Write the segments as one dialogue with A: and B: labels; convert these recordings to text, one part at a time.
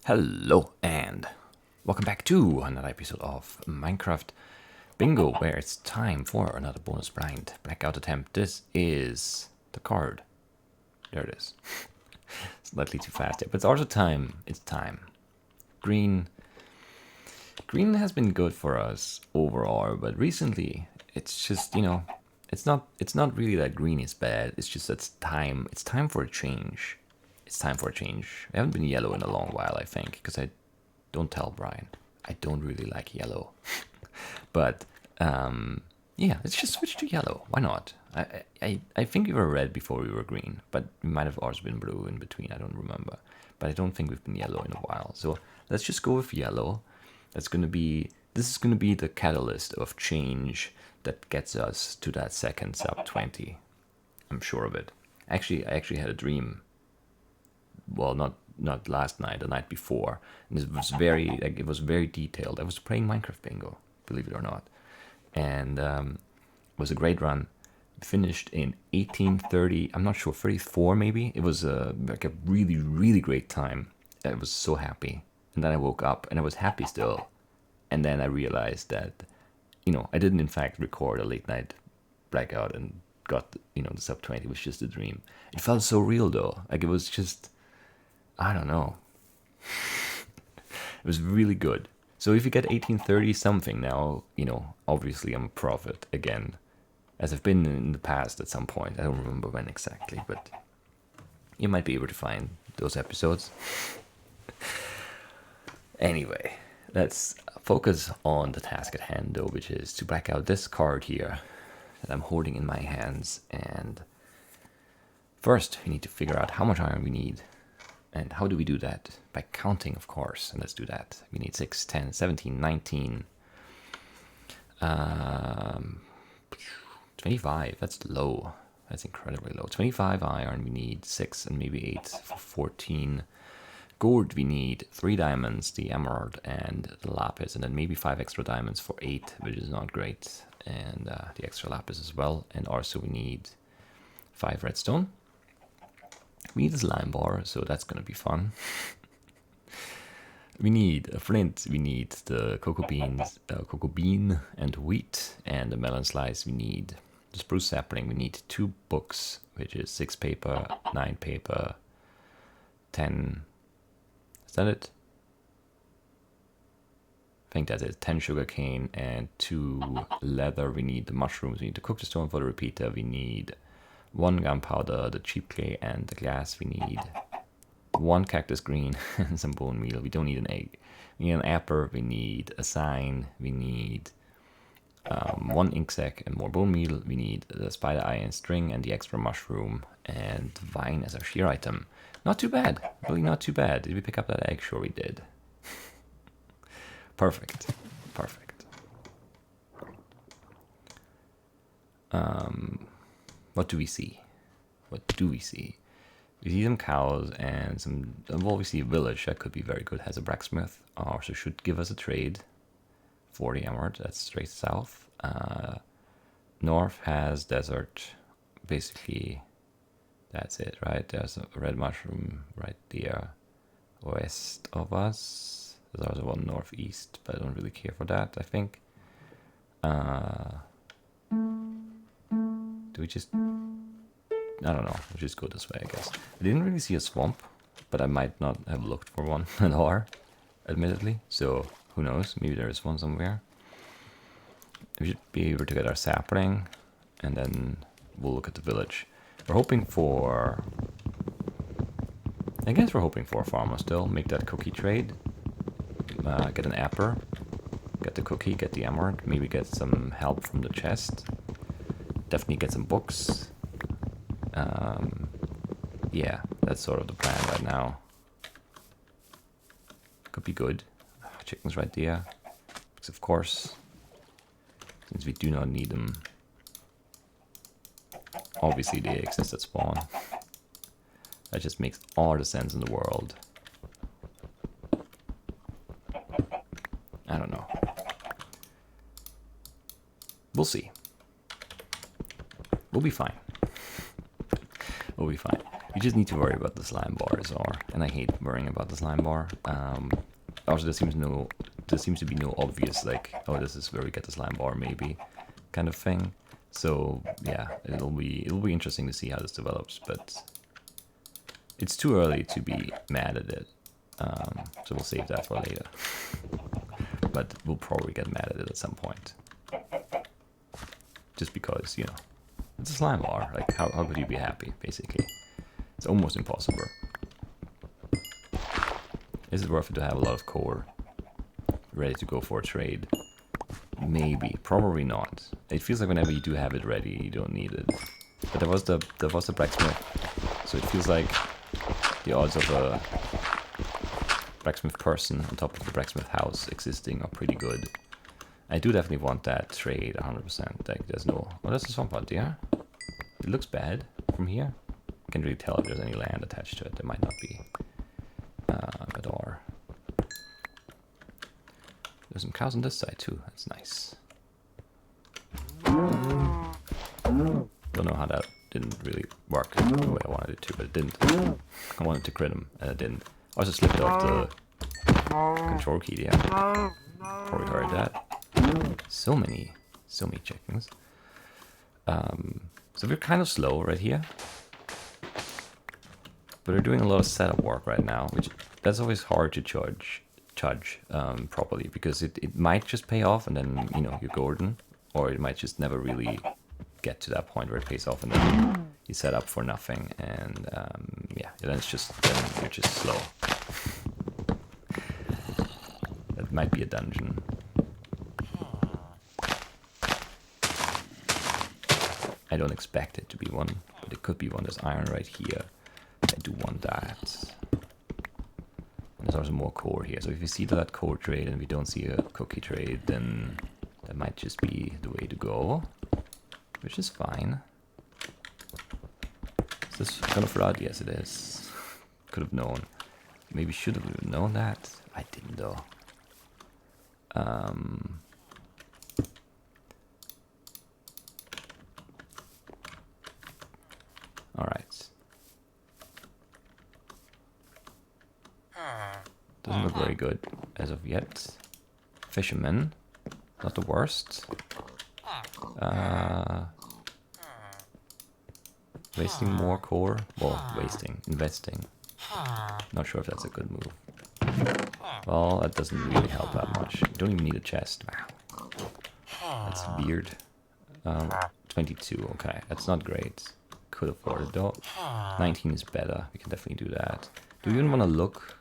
A: Hello and welcome back to another episode of Minecraft Bingo, where it's time for another bonus blind blackout attempt. This is the card. There it is. Slightly too fast here, but it's also time. It's time. Green has been good for us overall, but recently it's just, it's not really that green is bad. It's just that it's time for a change. It's time for a change. I haven't been yellow in a long while, I think, because don't tell Brian, I don't really like yellow. But yeah, let's just switch to yellow. Why not? I think we were red before we were green, but we might have also been blue in between. I don't remember, but I don't think we've been yellow in a while. So let's just go with yellow. This is gonna be the catalyst of change that gets us to that second sub 20. I'm sure of it. I actually had a dream. Well, not last night, the night before, and it was very detailed. I was playing Minecraft Bingo, believe it or not, and it was a great run. Finished in 1830. I'm not sure, 34 maybe. It was like a really great time. I was so happy, and then I woke up and I was happy still, and then I realized that I didn't in fact record a late night blackout and got the sub 20. It was just a dream. It felt so real though. Like it was just, I don't know. It was really good. So if you get 1830 something now, obviously I'm a prophet again, as I've been in the past at some point. I don't remember when exactly, but you might be able to find those episodes. Anyway, let's focus on the task at hand though, which is to black out this card here that I'm holding in my hands. And first we need to figure out how much iron we need. And how do we do that? By counting, of course. And let's do that. We need 6, 10, 17, 19. 25. That's low. That's incredibly low. 25 iron. We need 6 and maybe 8 for 14. Gold, we need 3 diamonds, the emerald and the lapis. And then maybe 5 extra diamonds for 8, which is not great. And the extra lapis as well. And also we need 5 redstone. We need a slime bar, so that's gonna be fun. We need a flint, we need the cocoa bean and wheat, and the melon slice. We need the spruce sapling. We need 2 books, which is 6 paper, 9 paper, 10. Is that it? I think that's it. 10 sugarcane and 2 leather. We need the mushrooms. We need to cook the stone for the repeater. We need 1 gunpowder, the cheap clay, and the glass. We need 1 cactus green and some bone meal. We don't need an egg. We need an apple. We need a sign. We need 1 ink sac and more bone meal. We need the spider eye and string and the extra mushroom and vine as our shear item. Not too bad. Really not too bad. Did we pick up that egg? Sure we did. Perfect. What do we see? We see some cows and some. Well, we see a village that could be very good. Has a blacksmith. Also should give us a trade. 40 emerald. That's straight south. North has desert. Basically, that's it, right? There's a red mushroom right there. West of us. There's also one northeast, but I don't really care for that. I think. Do we just... I don't know. We'll just go this way, I guess. I didn't really see a swamp, but I might not have looked for one at all, admittedly. So, who knows? Maybe there is one somewhere. We should be able to get our sapling, and then we'll look at the village. We're hoping for... I guess we're hoping for a farmer still. Make that cookie trade. Get an apple. Get the cookie, get the emerald. Maybe get some help from the chest. Definitely get some books. Yeah, that's sort of the plan right now. Could be good. Chickens right there. Because of course, since we do not need them, obviously they exist at spawn. That just makes all the sense in the world. I don't know. We'll see. We'll be fine. We'll be fine. You just need to worry about the slime bars, and I hate worrying about the slime bar. Also, there seems to be no obvious like, oh, this is where we get the slime bar, maybe, kind of thing. So yeah, it'll be interesting to see how this develops, but it's too early to be mad at it. So we'll save that for later. But we'll probably get mad at it at some point, just because, you know, it's a slime bar. Like, how could you be happy? Basically, it's almost impossible. Is it worth it to have a lot of core ready to go for a trade? Maybe, probably not. It feels like whenever you do have it ready, you don't need it. But there was the blacksmith, so it feels like the odds of a blacksmith person on top of the blacksmith house existing are pretty good. I do definitely want that trade 100%. Like, there's no... Oh, that's a swamp out there. It looks bad from here. Can't really tell if there's any land attached to it. There might not be. At all. There's some cows on this side too. That's nice. Don't know how that didn't really work the way I wanted it to, but it didn't. I wanted to crit him, and it didn't. I also slipped off the control key, yeah. Probably heard that. So many chickens. So we're kind of slow right here. But we're doing a lot of setup work right now, which that's always hard to judge properly, because it might just pay off and then, you know, you're golden, or it might just never really get to that point where it pays off and then you set up for nothing, and yeah, then you're just slow. That might be a dungeon. I don't expect it to be one, but it could be one. There's iron right here. I do want that. And there's also more core here. So if we see that core trade and we don't see a cookie trade, then that might just be the way to go, which is fine. Is this gonna flood? Yes, it is. Could have known. Maybe should have known that. I didn't though. All right. Doesn't look very good as of yet. Fisherman, not the worst. Wasting more core. Well, investing. Not sure if that's a good move. Well, that doesn't really help that much. You don't even need a chest. Wow. That's weird. 22, okay. That's not great. Could afford it though. 19 is better. We can definitely do that. Do you even want to look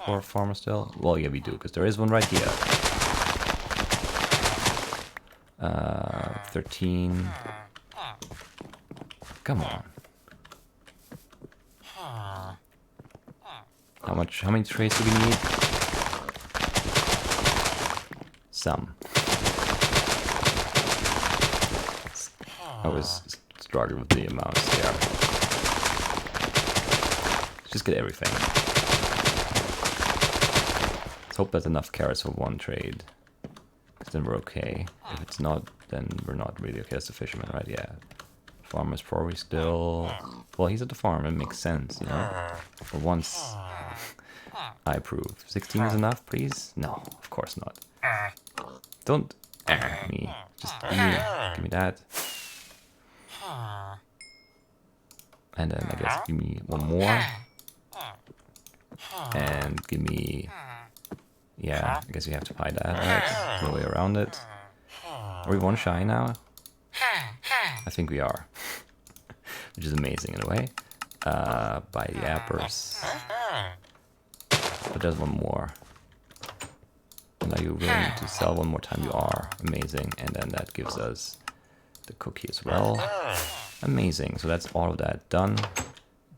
A: for a farmer still? Well, yeah, we do, because there is one right here. 13. Come on. How many trays do we need? Some. I was struggling with the amounts there. Let's just get everything. Let's hope that's enough carrots for one trade. Because then we're okay. If it's not, then we're not really okay. That's the fisherman, right? Yeah. Farmer's probably still... Well, he's at the farm. It makes sense, you know? For once, I approve. 16 is enough, please? No, of course not. Don't me. Just give me that. And then I guess give me one more. And give me... Yeah, I guess we have to buy that, right? No way around it. Are we one shy now? I think we are. Which is amazing in a way. Buy the apples. But there's one more. And are you willing to sell one more time? You are. Amazing. And then that gives us the cookie as well. Amazing. So that's all of that done.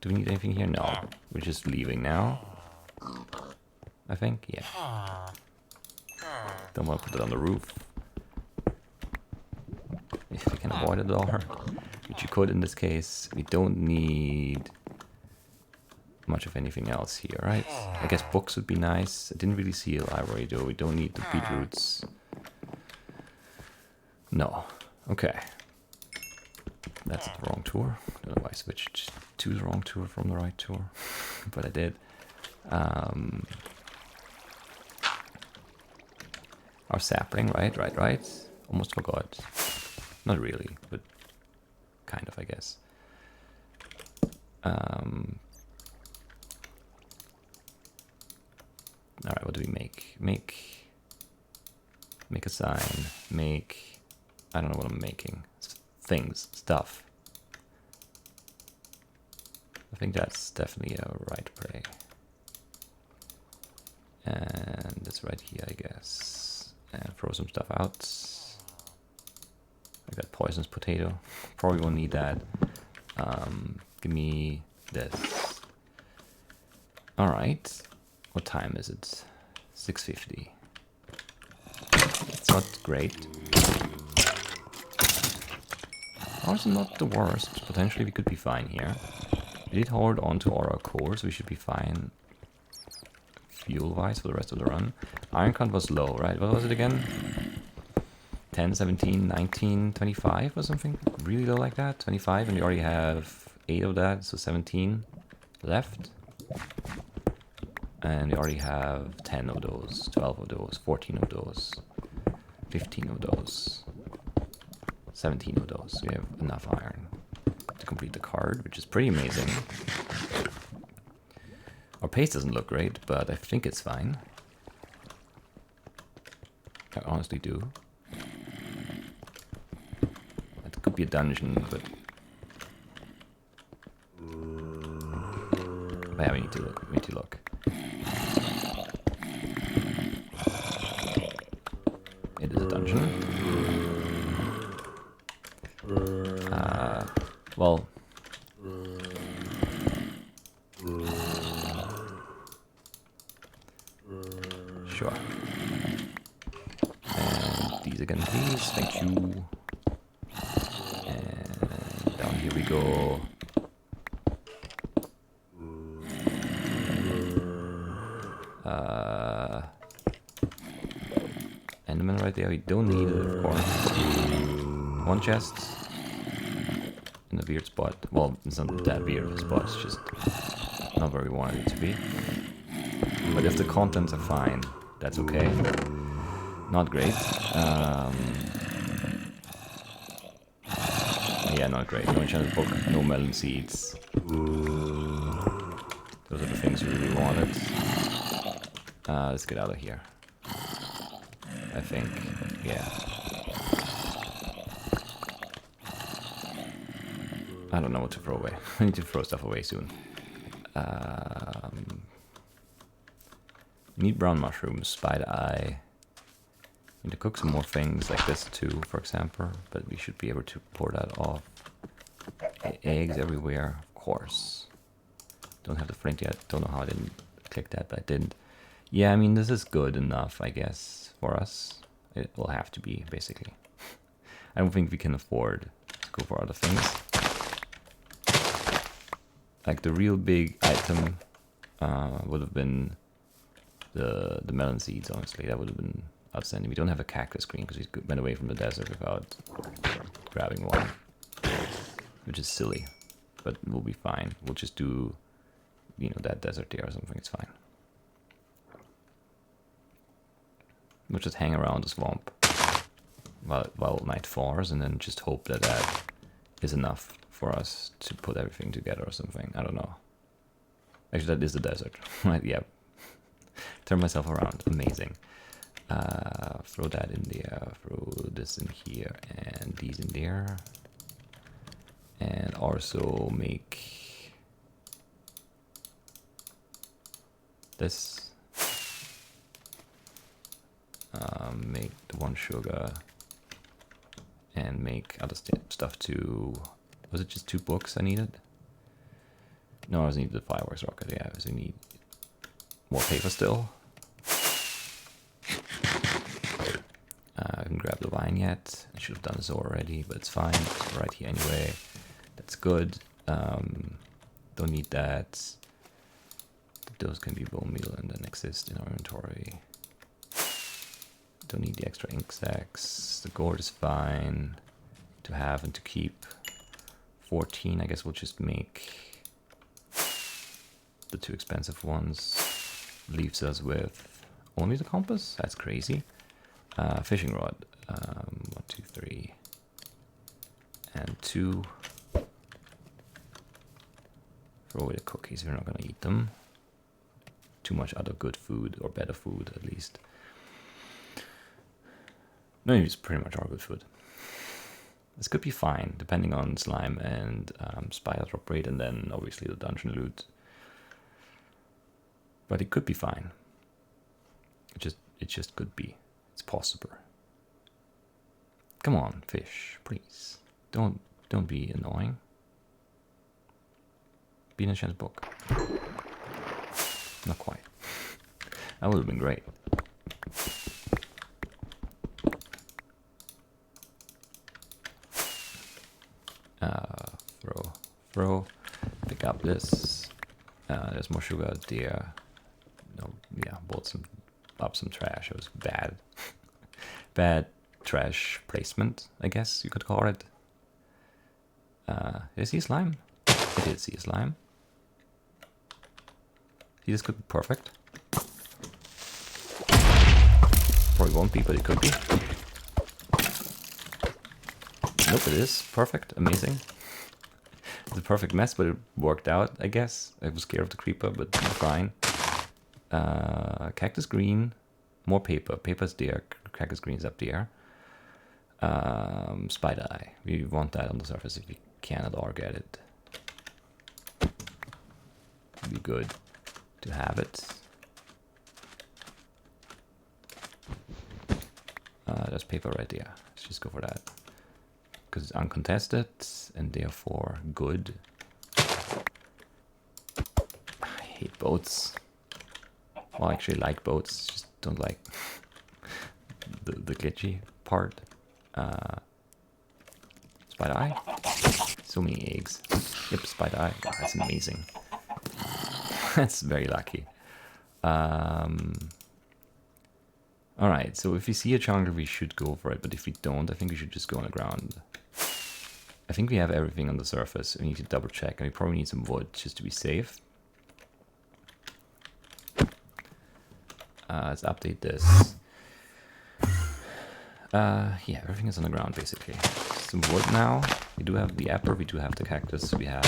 A: Do we need anything here? No. We're just leaving now. I think, yeah. Don't want to put it on the roof. If we can avoid a door, which you could in this case. We don't need much of anything else here, right? I guess books would be nice. I didn't really see a library though. We don't need the beetroots. No. Okay. That's the wrong tour. I don't know why I switched to the wrong tour from the right tour, but I did. Our sapling, right. Almost forgot. Not really, but kind of, I guess. Alright, what do we make? Make a sign. Make... I don't know what I'm making. Things. Stuff. I think that's definitely a right play. And it's right here, I guess. And throw some stuff out. I got poisonous potato. Probably won't need that. Give me this. Alright. What time is it? 6:50. It's not great. Also not the worst. Potentially we could be fine here. We did hold on to all our cores. We should be fine fuel-wise for the rest of the run. Iron count was low, right? What was it again? 10, 17, 19, 25 or something? Really low like that? 25, and we already have 8 of that, so 17 left. And we already have 10 of those, 12 of those, 14 of those, 15 of those, 17 of those. We have enough iron to complete the card, which is pretty amazing. Our pace doesn't look great, but I think it's fine. I honestly do. It could be a dungeon, but... yeah, we need to look. It is a dungeon. Well... sure. And these again, please. Thank you. And down here we go. Enderman right there. We don't need it, of course. One chest. In a weird spot. Well, it's not that weird of a spot. It's just not where we wanted it to be. But if the contents are fine, that's okay. Not great. Yeah, not great. No enchanted book, no melon seeds. Those are the things we really wanted. Let's get out of here. I think, yeah. I don't know what to throw away. I need to throw stuff away soon. Need brown mushrooms, spider eye. Need to cook some more things like this too, for example, but we should be able to pour that off. Eggs everywhere, of course. Don't have the flint yet. Don't know how I didn't click that, but I didn't. Yeah, I mean, this is good enough, I guess, for us. It will have to be, basically. I don't think we can afford to go for other things. Like, the real big item would have been the melon seeds, honestly. That would have been outstanding. We don't have a cactus green because we went away from the desert without grabbing one. Which is silly, but we'll be fine. We'll just do, you know, that desert there or something. It's fine. We'll just hang around the swamp while night falls, and then just hope that that is enough for us to put everything together or something. I don't know. Actually, that is the desert. Right? Yeah. Turn myself around. Amazing. Throw that in there. Throw this in here, and these in there. And also make this. Make the one sugar. And make other stuff too. Was it just 2 books I needed? No, I just needed the fireworks rocket. Yeah, so we need more paper still. I haven't grabbed the wine yet. I should have done so already, but it's fine. It's right here anyway. That's good. Don't need that. Those can be bone meal and then exist in our inventory. Don't need the extra ink sacks. The gourd is fine to have and to keep. 14, I guess we'll just make the 2 expensive ones. Leaves us with only the compass? That's crazy. Fishing rod. 1, 2, 3. And 2. Throw away the cookies, we're not gonna eat them. Too much other good food, or better food at least. No, it's pretty much all good food. This could be fine, depending on slime and spider drop rate, and then obviously the dungeon loot. But it could be fine. It just could be. It's possible. Come on, fish, please. Don't be annoying. Be an enchanted book. Not quite. That would have been great. Throw. Pick up this. There's more sugar there. No, yeah, bought up some trash. It was bad. Bad trash placement, I guess you could call it. Did I see a slime? I did see a slime. See, this could be perfect. Probably won't be, but it could be. Nope, it is. Perfect. Amazing. It's a perfect mess, but it worked out, I guess. I was scared of the creeper, but fine. Cactus green. More paper. Paper's there. Cactus green's up there. Spider eye. We want that on the surface if we can at all get it. It'd be good to have it. There's paper right there. Let's just go for that. Because it's uncontested and therefore good. I hate boats. Well, I actually like boats, just don't like the glitchy part. Spider eye. So many eggs. Yep, spider eye. Wow, that's amazing. That's very lucky. Alright, so if we see a jungle, we should go for it. But if we don't, I think we should just go on the ground. I think we have everything on the surface. We need to double check. And we probably need some wood just to be safe. Let's update this. Yeah, everything is on the ground basically. Some wood now. We do have the apple, we do have the cactus, we have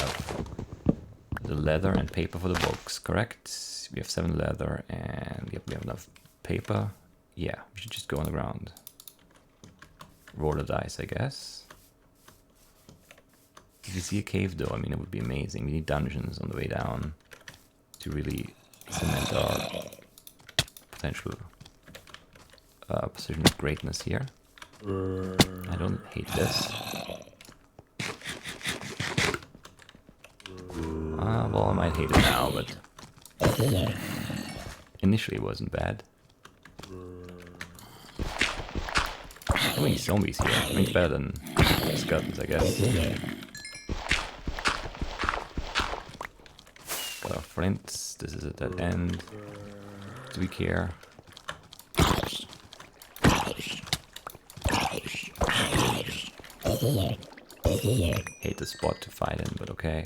A: the leather and paper for the books, correct? We have 7 leather and yep, we have enough paper. Yeah, we should just go on the ground. Roll the dice, I guess. If you see a cave though, I mean, it would be amazing. We need dungeons on the way down to really cement our potential position of greatness here. I don't hate this. Well, I might hate it now, but initially it wasn't bad. How many zombies here? I mean, it's better than skeletons, I guess. Got our flints. This is a dead end. Do we care? Hate the spot to fight in, but okay.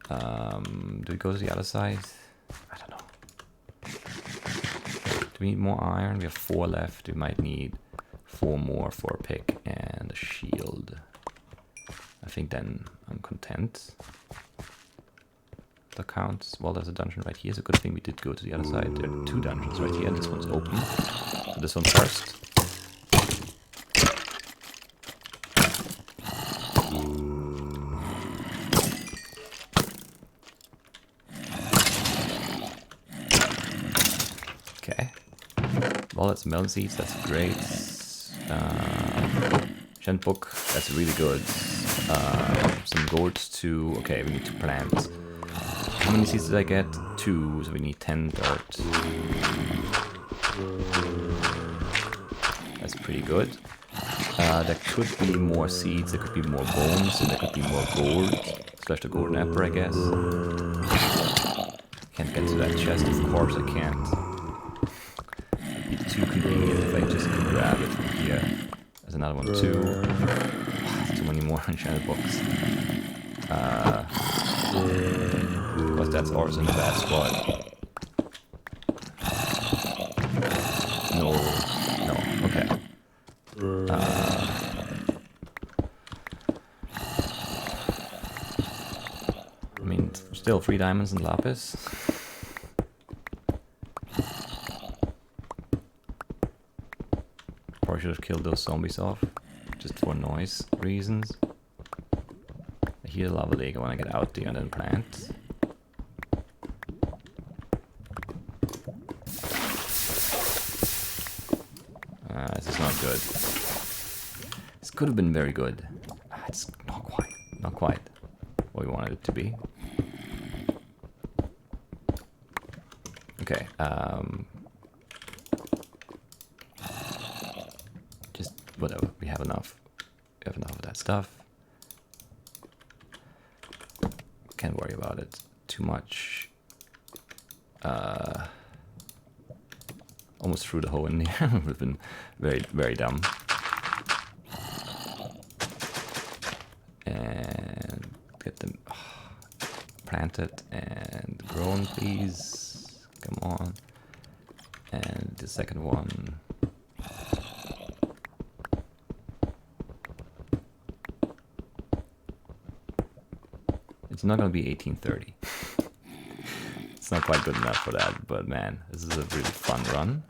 A: Do we go to the other side? I don't know. Do we need more iron? We have 4 left. We might need 4 more for a pick and a shield. I think then I'm content. The counts. Well, there's a dungeon right here. It's a good thing we did go to the other side. There are 2 dungeons right here, and this one's open. So this one first. Okay. Well, that's melon seeds. That's great. Gent book. That's really good. Some gold to... Okay, we need to plant. How many seeds did I get? 2, so we need 10 dirt. That's pretty good. There could be more seeds, there could be more bones, and there could be more gold. Slash the golden apple, I guess. Can't get to that chest, of course I can't. It'd be too convenient if I just could grab it from here. There's another one too. Too many more enchanted books. Because that's ours in the bad spot. No, okay. I mean, still 3 diamonds and lapis. Probably should have killed those zombies off, just for noise reasons. I hear the lava lake, I want to get out there and then plant. This is not good. This could have been very good. It's not quite what we wanted it to be. Okay, just whatever, we have enough. We have enough of that stuff. Can't worry about it too much. Almost threw the hole in here. Would have been very, very dumb. And get them planted and grown, please. Come on. And the second one. It's not gonna be 1830. It's not quite good enough for that, but man, this is a really fun run.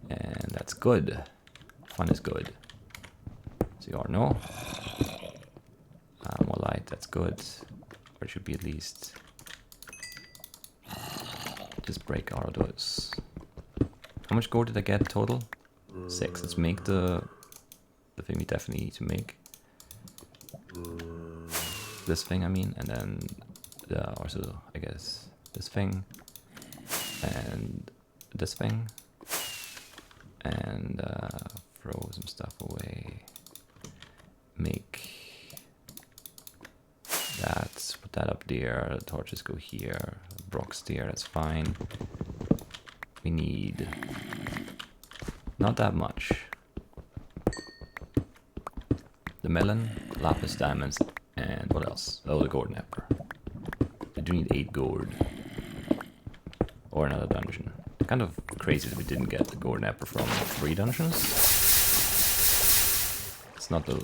A: And that's good. Fun is good. See or no? More light, that's good. Or it should be at least. Just break out of those. How much gold did I get total? 6. Let's make the thing we definitely need to make. This thing, I mean, and then also, I guess, this thing, and this thing, and throw some stuff away. Make that, put that up there, the torches go here, blocks there, that's fine. We need not that much. The melon, lapis, diamonds, and what else? Oh, the golden apple. I do need 8 gold. Or another dungeon. Kind of crazy that we didn't get the golden apple from 3 dungeons. It's not the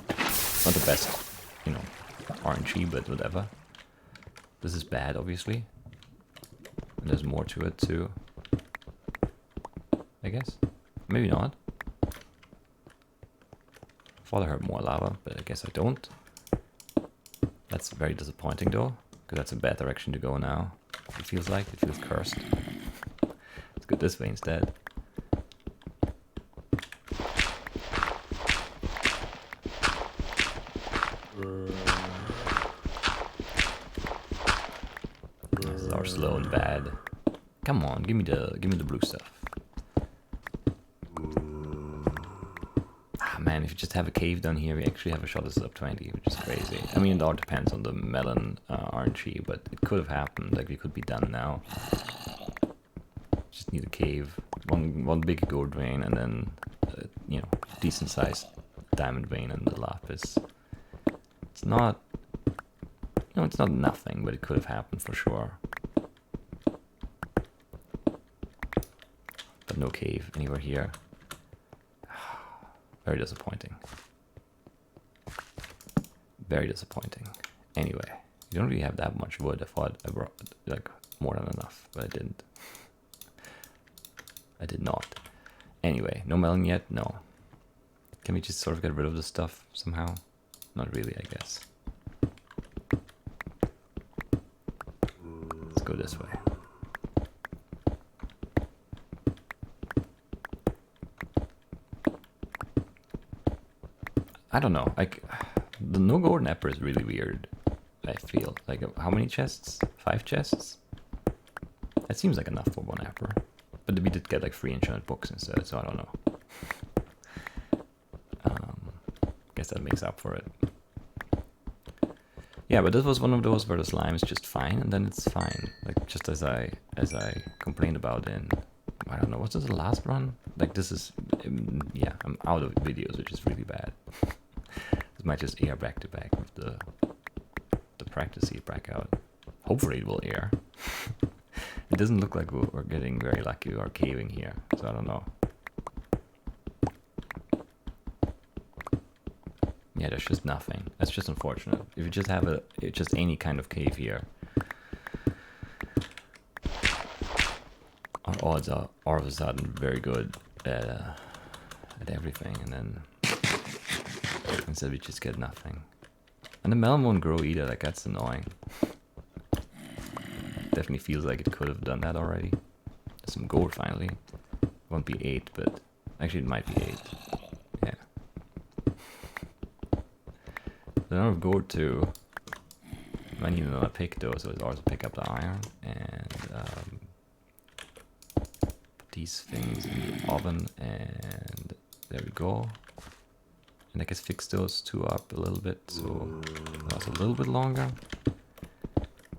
A: best, you know, RNG, but whatever. This is bad, obviously. And there's more to it too. I guess. Maybe not. Thought I heard more lava, but I guess I don't. That's very disappointing though, because that's a bad direction to go now. It feels like, it feels cursed. Let's go this way instead. This is our slow and bad. Come on, give me the blue stuff. Man, if you just have a cave down here, we actually have a shot at sub 20, which is crazy. I mean, it all depends on the melon RNG, but it could have happened. Like, we could be done now. Just need a cave, one big gold vein, and then you know, decent sized diamond vein and the lapis. It's not, you know, it's not nothing, but it could have happened for sure. But no cave anywhere here. Very disappointing. Very disappointing. Anyway, you don't really have that much wood. I thought I brought like more than enough, but I didn't. I did not. Anyway, no melon yet? No. Can we just sort of get rid of this stuff somehow? Not really, I guess. Let's go this way. I don't know, like, the no golden apple is really weird, I feel. Like, how many chests? 5 chests? That seems like enough for 1 apple. But we did get like 3 enchanted books instead, so I don't know. Guess that makes up for it. Yeah, but this was one of those where the slime is just fine, and then it's fine. Like, just as I complained about in, I don't know, what's this, the last run? Like, this is, yeah, I'm out of videos, which is really bad. This might just air back to back with the practice seed Blackout. Hopefully it will air. It doesn't look like we're getting very lucky or caving here, so I don't know. Yeah, there's just nothing. That's just unfortunate. If you just have just any kind of cave here, our odds are all of a sudden very good at everything, and then instead we just get nothing. And the melon won't grow either, like that's annoying. Definitely feels like it could have done that already. There's some gold finally. Won't be 8, but actually it might be 8. Yeah. The number of gold too. I need another pick though, so it's also pick up the iron and put these things in the oven, and there we go. And I guess fix those 2 up a little bit, so that's a little bit longer.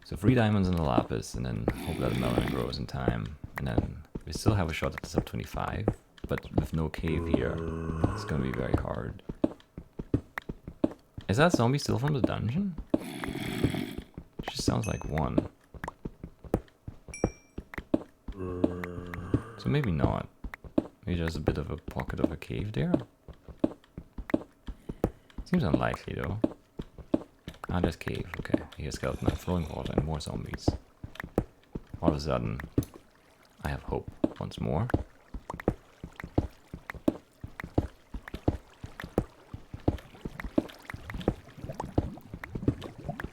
A: So 3 diamonds and a lapis, and then hope that the melon grows in time. And then we still have a shot at the sub 25, but with no cave here, it's gonna be very hard. Is that zombie still from the dungeon? It just sounds like one. So maybe not. Maybe there's a bit of a pocket of a cave there. Seems unlikely though. Ah, there's cave. Okay, here's skeleton and flowing water and more zombies. All of a sudden, I have hope once more.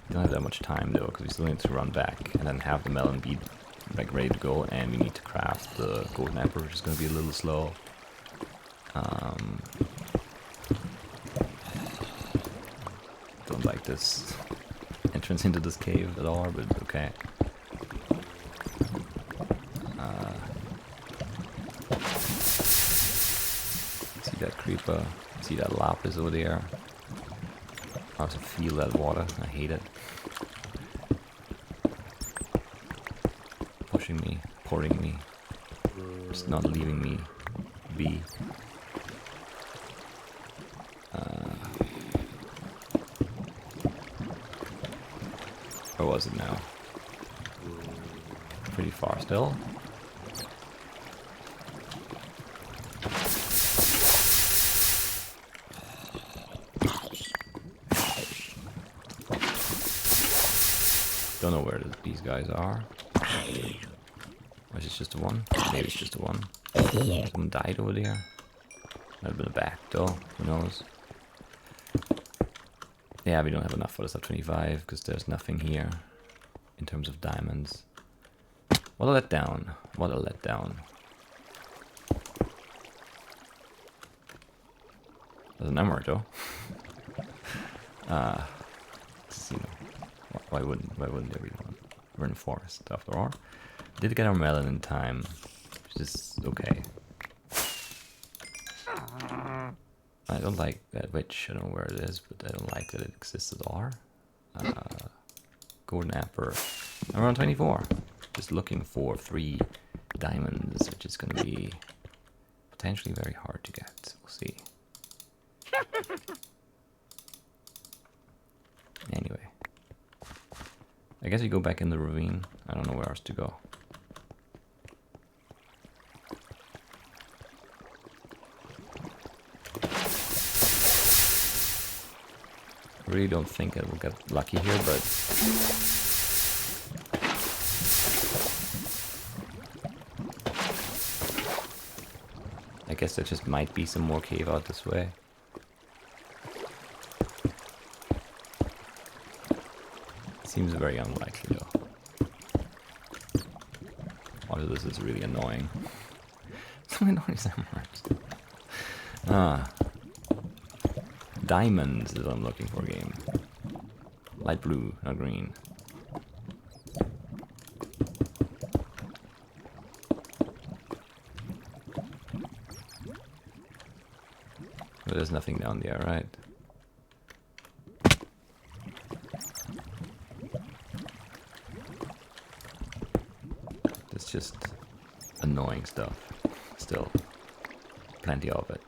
A: Don't have that much time though, because we still need to run back and then have the melon be like ready to go, and we need to craft the golden apple, which is going to be a little slow. Don't like this entrance into this cave at all, but okay. See that creeper, see that lapis over there. I also feel that water, I hate it. Pushing me, pouring me, just not leaving me be. Where was it now? Pretty far still. Don't know where these guys are. Or is it just the one? Maybe it's just the one. Someone died over there. Might have been a back though, who knows. Yeah, we don't have enough for the sub 25 because there's nothing here in terms of diamonds. What a letdown. What a letdown. There's an emerald though. You know, why wouldn't everyone? We're in the forest after all. Did get our melon in time, which is okay. I don't like that witch, I don't know where it is, but I don't like that it exists at all. Golden apple. I'm around 24. Just looking for 3 diamonds, which is going to be potentially very hard to get. We'll see. Anyway. I guess we go back in the ravine. I don't know where else to go. I really don't think I will get lucky here, but I guess there just might be some more cave out this way. Seems very unlikely though. All of this is really annoying. So annoying emeralds. Diamonds is what I'm looking for, game. Light blue, not green. But there's nothing down there, right? It's just annoying stuff. Still, plenty of it.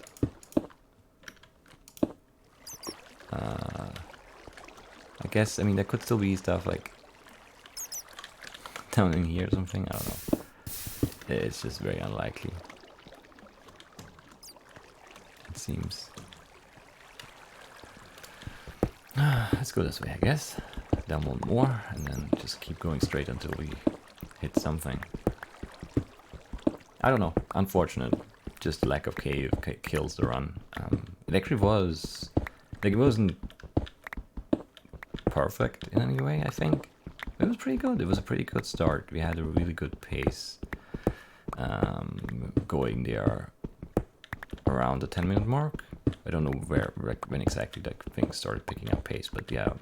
A: guess, I mean, there could still be stuff like down in here or something. I don't know. It's just very unlikely. It seems. Let's go this way, I guess. Down one more, and then just keep going straight until we hit something. I don't know. Unfortunate. Just lack of cave kills the run. It actually was... Like, it wasn't perfect in any way, I think. It was pretty good. It was a pretty good start. We had a really good pace going there around the 10-minute mark. I don't know when exactly that things started picking up pace, but yeah,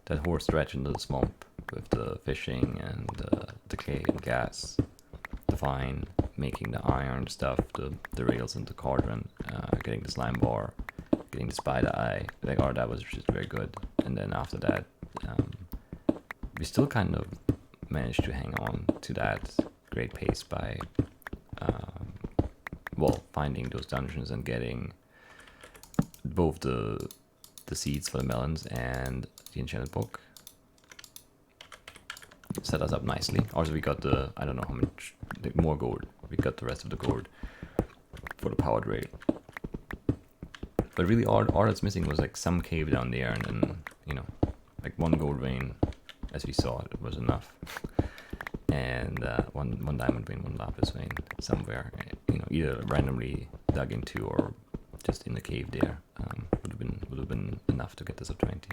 A: that whole stretch into the swamp with the fishing and the clay and gas, the vine, making the iron stuff, the rails and the cauldron, getting the slime bar, getting the spider eye, like, oh, that was just very good. And then after that, we still kind of managed to hang on to that great pace by finding those dungeons and getting both the seeds for the melons and the enchanted book. Set us up nicely. Also, we got the, I don't know how much, more gold. We got the rest of the gold for the powered rail. But really, all that's missing was like some cave down there, and then, you know, like one gold vein, as we saw, it was enough. And one diamond vein, one lapis vein somewhere, you know, either randomly dug into or just in the cave there, would have been enough to get this up 20.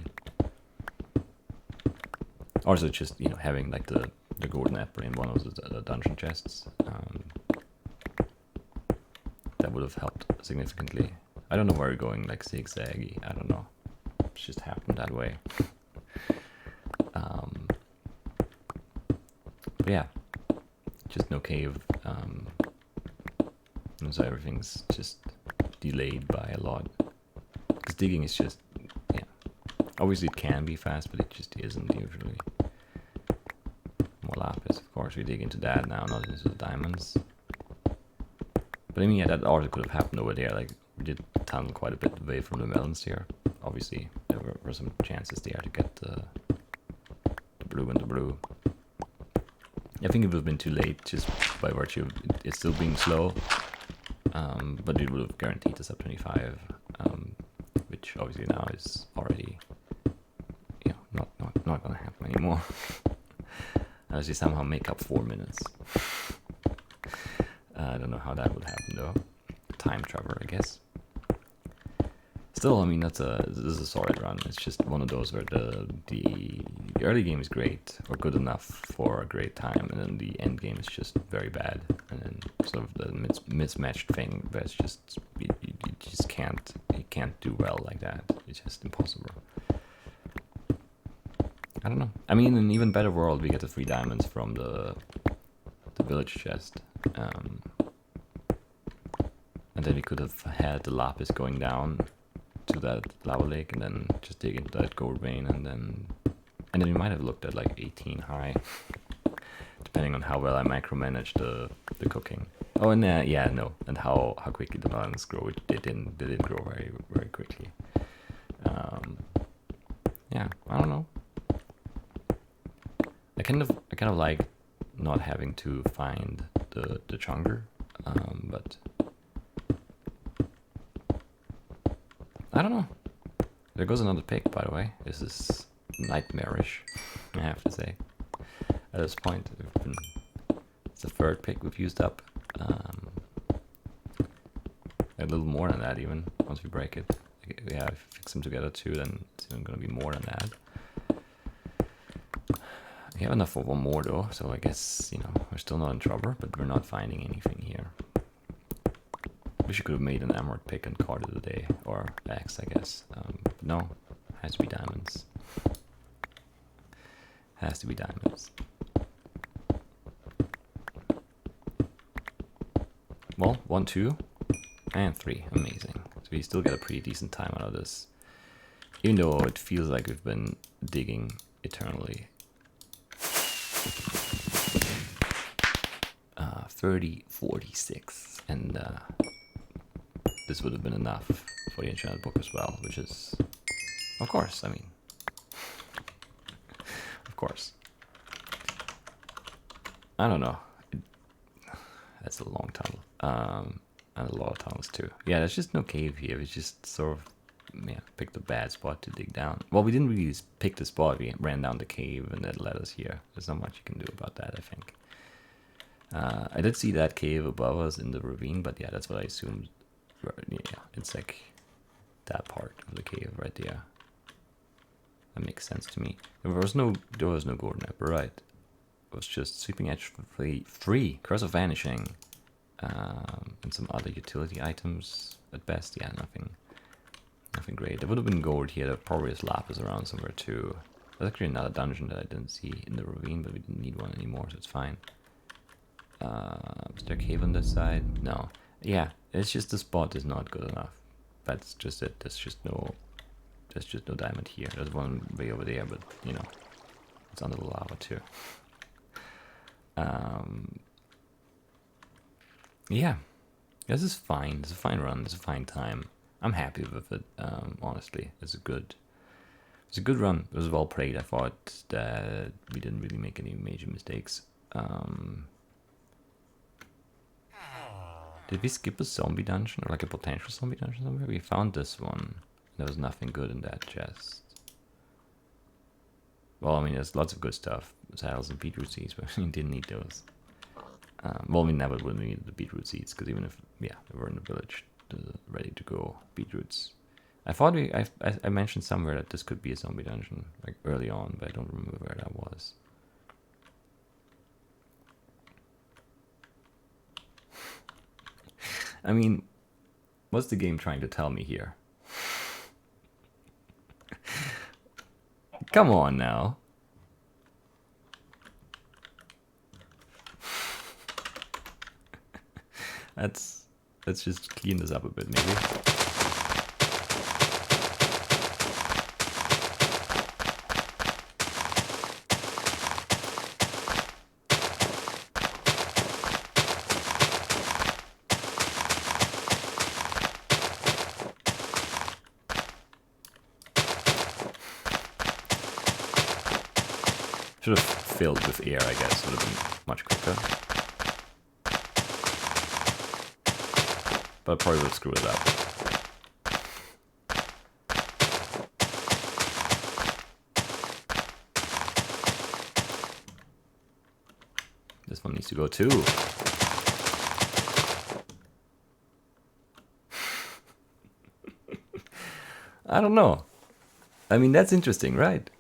A: Also, just, you know, having like the golden apple in one of the dungeon chests, that would have helped significantly. I don't know where we're going, like zigzaggy. I don't know. It's just happened that way. But yeah, just no cave. And so everything's just delayed by a lot. Because digging is just, yeah. Obviously it can be fast, but it just isn't usually. More lapis, of course. We dig into that now, not into the diamonds. But I mean, yeah, that also could have happened over there. Like, we did tunnel quite a bit away from the melons here. Obviously, there were some chances there to get the blue and the blue. I think it would have been too late just by virtue of it still being slow. But it would have guaranteed us up 25, which obviously now is already, you know, not gonna happen anymore. Unless you somehow make up 4 minutes. I don't know how that would happen though. Time travel, I guess. Still, I mean, this is a solid run. It's just one of those where the early game is great or good enough for a great time, and then the end game is just very bad, and then sort of the mismatched thing where it's just you just can't do well like that. It's just impossible. I don't know. I mean, in an even better world, we get the 3 diamonds from the village chest. And then we could have had the lapis going down to that lava lake and then just dig into that gold vein, and then we might have looked at like 18 high, depending on how well I micromanage the cooking. Oh, and yeah, no, and how quickly the melons grow. They didn't grow very, very quickly. Yeah, I don't know. I kind of like not having to find the chunker, but I don't know. There goes another pick, by the way. This is nightmarish, I have to say. At this point, it's the 3rd pick we've used up. A little more than that even, once we break it. Yeah, if we fix them together too, then it's even going to be more than that. We have enough for one more though, so I guess, you know, we're still not in trouble, but we're not finding anything here. Wish you could have made an emerald pick and called it a day, or axe, I guess. But no, has to be diamonds. Has to be diamonds. Well, 1, 2, and 3. Amazing. So we still get a pretty decent time out of this. Even though it feels like we've been digging eternally. 30:46, and this would have been enough for the enchanted book as well, which is, of course, I mean, course. I don't know. That's a long tunnel. And a lot of tunnels too. Yeah, there's just no cave here. We just sort of, yeah, picked a bad spot to dig down. Well, we didn't really pick the spot. We ran down the cave and that led us here. There's not much you can do about that, I think. I did see that cave above us in the ravine, but yeah, that's what I assumed. Yeah, it's like that part of the cave right there. That makes sense to me. There was no golden apple, right? It was just sweeping edge free, curse of vanishing, and some other utility items at best. Yeah, nothing great. There would have been gold here. There probably is lapis around somewhere too. There's actually another dungeon that I didn't see in the ravine, but we didn't need one anymore, so it's fine. Is there a cave on this side? No. Yeah, it's just the spot is not good enough. That's just it. There's just no diamond here. There's one way over there, but you know, it's under the lava too. Yeah, this is fine. It's a fine run. It's a fine time. I'm happy with it. Honestly, it's a good run. It was well played. I thought that we didn't really make any major mistakes. Did we skip a zombie dungeon or like a potential zombie dungeon somewhere? We found this one. There was nothing good in that chest. Well, I mean, there's lots of good stuff. Saddles and beetroot seeds, but we didn't need those. Well, we never would need the beetroot seeds, because even if, yeah, we were in the village, ready to go beetroots. I thought I mentioned somewhere that this could be a zombie dungeon, like early on, but I don't remember where that was. I mean, what's the game trying to tell me here? Come on now. Let's just clean this up a bit, maybe. Should have filled with air, I guess. Would have been much quicker. But I probably would have screwed it up. This one needs to go too. I don't know. I mean, that's interesting, right?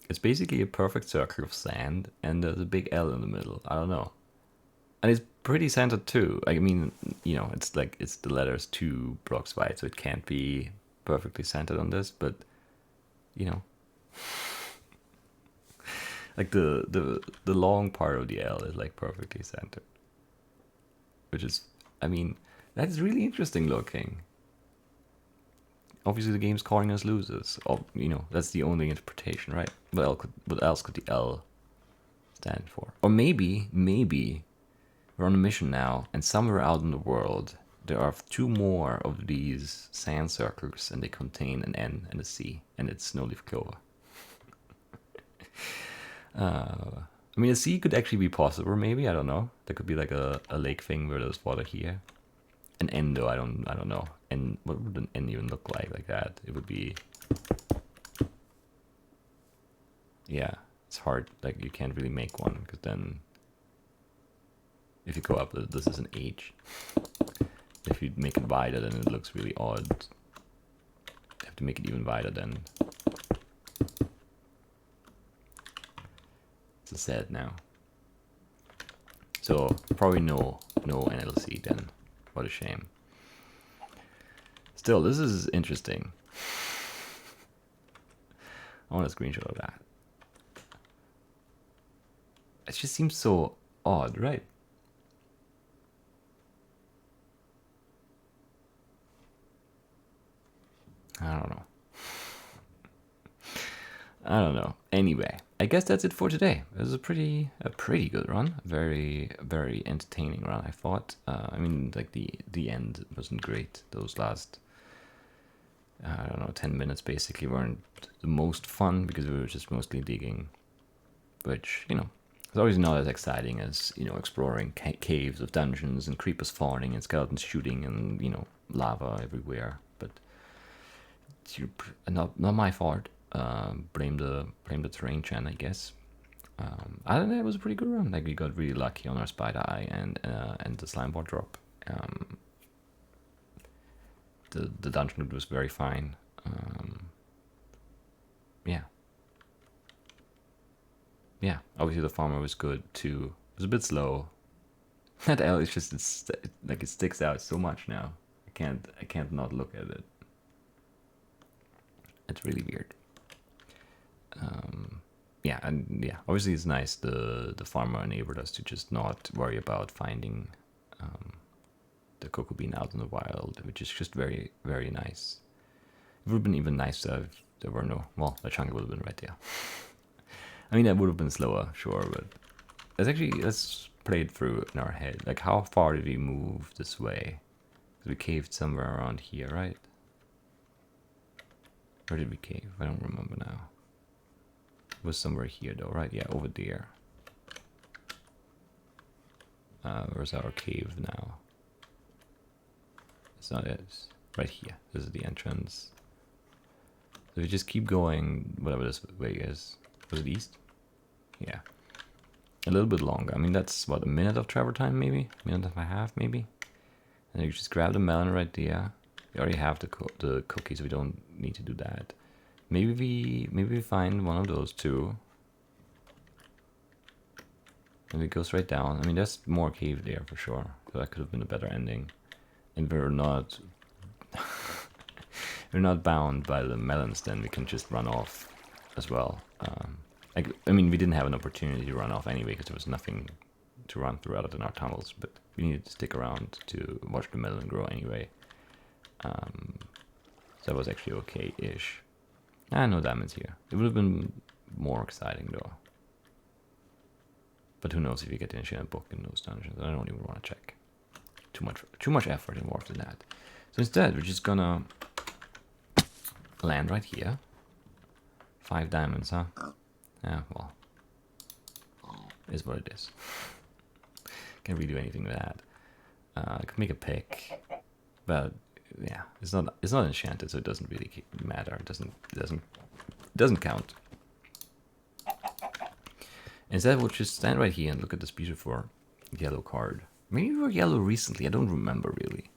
A: It's basically a perfect circle of sand, and there's a big L in the middle. I don't know. And it's pretty centered too. I mean, you know, it's like, it's the letters 2 blocks wide, so it can't be perfectly centered on this, but, you know. Like the long part of the L is like perfectly centered. Which is, I mean, that's really interesting looking. Obviously the game's calling us losers. Or, you know, that's the only interpretation, right? What else could the L stand for? Or maybe we're on a mission now, and somewhere out in the world there are 2 more of these sand circles, and they contain an N and a C, and it's snow-leaf clover. I mean, a C could actually be possible, maybe, I don't know. There could be like a lake thing where there's water here. An N though, I don't know. And what would an N even look like that? It would be, yeah, it's hard. Like, you can't really make one, because then if you go up, this is an H. If you make it wider, then it looks really odd. You have to make it even wider then. It's a sad now. So probably no NLC then. What a shame. Still, this is interesting. I want a screenshot of that. It just seems so odd, right? I don't know. Anyway, I guess that's it for today. It was a pretty good run. Very entertaining run, I thought. I mean, like the end wasn't great. Those last I don't know, 10 minutes basically weren't the most fun because we were just mostly digging, which, you know, it's always not as exciting as, you know, exploring caves of dungeons and creepers falling and skeletons shooting and, you know, lava everywhere. But it's not my fault. Blame the terrain chan, I guess. I don't know, it was a pretty good run. Like, we got really lucky on our spider eye and the slime ball drop. The dungeon loot was very fine. Yeah, obviously the farmer was good too. It was a bit slow. That L is just like it sticks out so much now. I can't not look at it. It's really weird. Yeah, and yeah, obviously it's nice the farmer enabled us to just not worry about finding the cocoa bean out in the wild, which is just very, very nice. It would have been even nicer if there were no, well, the chunky would have been right there. I mean, that would have been slower, sure, but let's play it through in our head. Like, how far did we move this way? Because we caved somewhere around here, right? Where did we cave? I don't remember now. It was somewhere here, though, right? Yeah, over there. Where's our cave now? It's not it. It's right here. This is the entrance. So we just keep going, whatever this way is. Was it east? Yeah. A little bit longer. I mean, that's, what, a minute of travel time, maybe? A minute and a half, maybe? And you just grab the melon right there. We already have the cookies, so we don't need to do that. Maybe we find one of those too. And it goes right down. I mean, there's more cave there for sure. So that could have been a better ending. And we're not we're not bound by the melons. Then we can just run off as well. I mean, we didn't have an opportunity to run off anyway because there was nothing to run through other than our tunnels. But we needed to stick around to watch the melon grow anyway. So that was actually okay-ish. No diamonds here. It would have been more exciting though. But who knows if you get the enchantment book in those dungeons? I don't even want to check. Too much effort involved in that. So instead, we're just gonna land right here. 5 diamonds, huh? Yeah, well, is what it is. Can't really do anything with that. I could make a pick, but yeah, it's not enchanted, so it doesn't really matter. It doesn't count. Instead, we'll just stand right here and look at this beautiful yellow card. Maybe we were yellow recently. I don't remember really.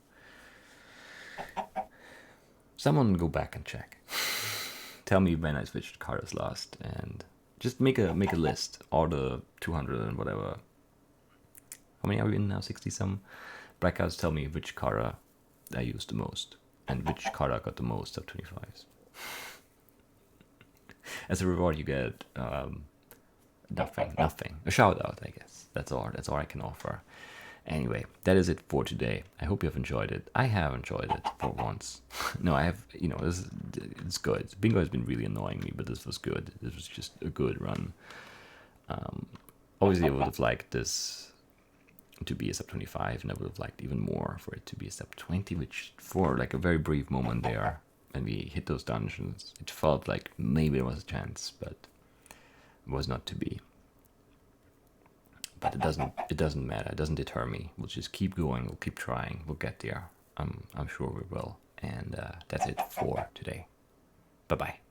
A: Someone go back and check. Tell me when I switched cards last, and just make a list. All the 200 and whatever. How many are we in now? 60 some. Blackouts tell me which card I used the most and which card I got the most of 25s. As a reward, you get nothing. A shout out, I guess. That's all I can offer. Anyway, that is it for today. I hope you have enjoyed it. I have enjoyed it for once. No, I have, you know, it's good. Bingo has been really annoying me, but this was good. This was just a good run. Obviously, I would have liked this to be a sub 25, and I would have liked even more for it to be a sub 20, which for like a very brief moment there, when we hit those dungeons, it felt like maybe there was a chance, but it was not to be. But it doesn't matter. It doesn't deter me. We'll just keep going. We'll keep trying. We'll get there. I'm sure we will. And that's it for today. Bye bye.